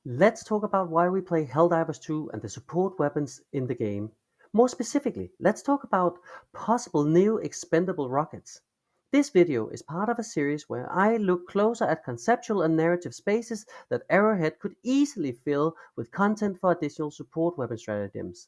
Let's talk about why we play Helldivers 2 and the support weapons in the game. More specifically, let's talk about possible new expendable rockets. This video is part of a series where I look closer at conceptual and narrative spaces that Arrowhead could easily fill with content for additional support weapon stratagems.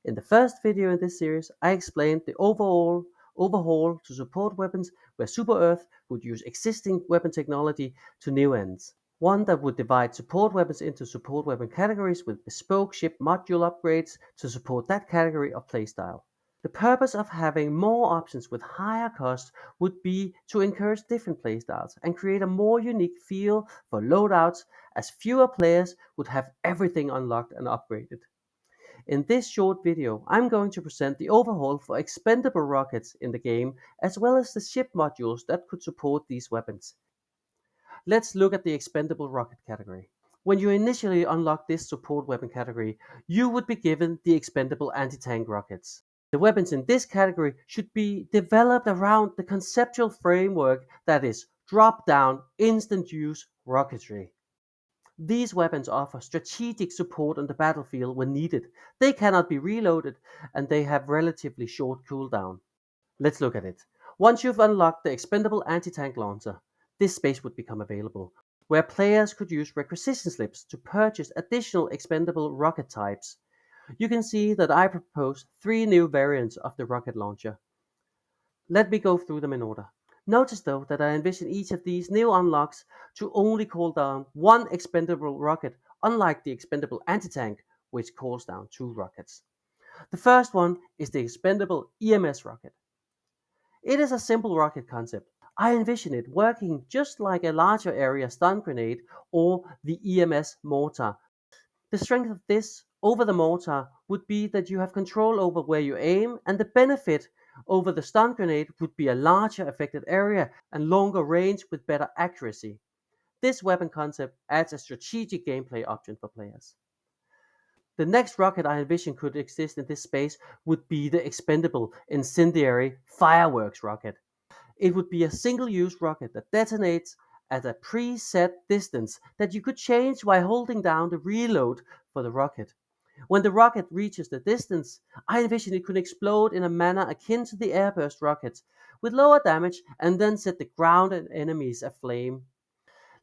In the first video in this series, I explained the overhaul to support weapons where Super Earth would use existing weapon technology to new ends. One that would divide support weapons into support weapon categories with bespoke ship module upgrades to support that category of playstyle. The purpose of having more options with higher costs would be to encourage different playstyles and create a more unique feel for loadouts, as fewer players would have everything unlocked and upgraded. In this short video, I'm going to present the overhaul for expendable rockets in the game, as well as the ship modules that could support these weapons. Let's look at the expendable rocket category. When you initially unlock this support weapon category, you would be given the expendable anti-tank rockets. The weapons in this category should be developed around the conceptual framework that is drop-down, instant use rocketry. These weapons offer strategic support on the battlefield when needed. They cannot be reloaded and they have relatively short cooldown. Let's look at it. Once you've unlocked the expendable anti-tank launcher, this space would become available, where players could use requisition slips to purchase additional expendable rocket types. You can see that I propose 3 new variants of the rocket launcher. Let me go through them in order. Notice though that I envision each of these new unlocks to only call down 1 expendable rocket, unlike the expendable anti-tank, which calls down 2 rockets. The first one is the expendable EMS rocket. It is a simple rocket concept. I envision it working just like a larger area stun grenade or the EMS mortar. The strength of this over the mortar would be that you have control over where you aim, and the benefit over the stun grenade would be a larger affected area and longer range with better accuracy. This weapon concept adds a strategic gameplay option for players. The next rocket I envision could exist in this space would be the expendable Incendiary Fireworks rocket. It would be a single-use rocket that detonates at a preset distance that you could change while holding down the reload for the rocket. When the rocket reaches the distance, I envision it could explode in a manner akin to the airburst rockets, with lower damage and then set the grounded enemies aflame.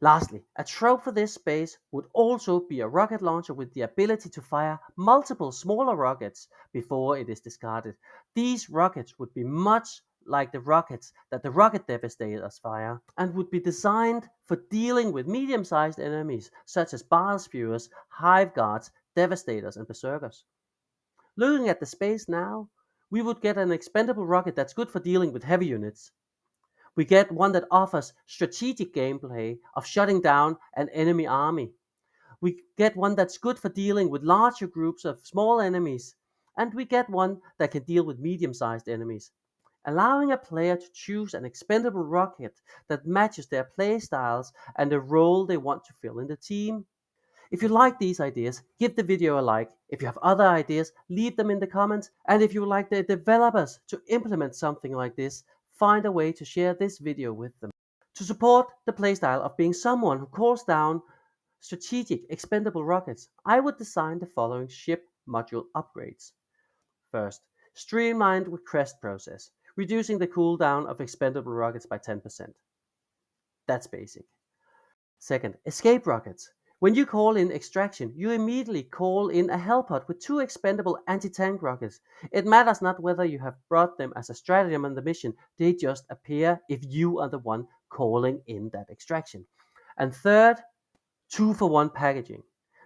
Lastly, a trope for this space would also be a rocket launcher with the ability to fire multiple smaller rockets before it is discarded. These rockets would be much like the rockets that the rocket devastators fire, and would be designed for dealing with medium-sized enemies such as bar spewers, hive guards, devastators, and berserkers. Looking at the space now, we would get an expendable rocket that's good for dealing with heavy units. We get one that offers strategic gameplay of shutting down an enemy army. We get one that's good for dealing with larger groups of small enemies, and we get one that can deal with medium-sized enemies, allowing a player to choose an expendable rocket that matches their playstyles and the role they want to fill in the team. If you like these ideas, give the video a like. If you have other ideas, leave them in the comments. And if you would like the developers to implement something like this, find a way to share this video with them. To support the playstyle of being someone who calls down strategic expendable rockets, I would design the following ship module upgrades. First, streamlined request process, reducing the cooldown of expendable rockets by 10%. That's basic. Second, escape rockets. When you call in extraction, you immediately call in a hellpod with 2 expendable anti-tank rockets. It matters not whether you have brought them as a stratagem on the mission, they just appear if you are the one calling in that extraction. And third, 2-for-1 packaging.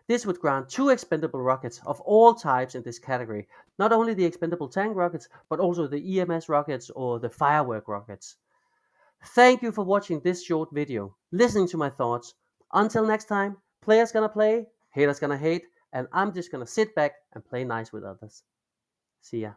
This would grant 2 expendable rockets of all types in this category, not only the expendable tank rockets, but also the EMS rockets or the Firework rockets. Thank you for watching this short video, listening to my thoughts. Until next time, players gonna play, haters gonna hate, and I'm just gonna sit back and play nice with others. See ya.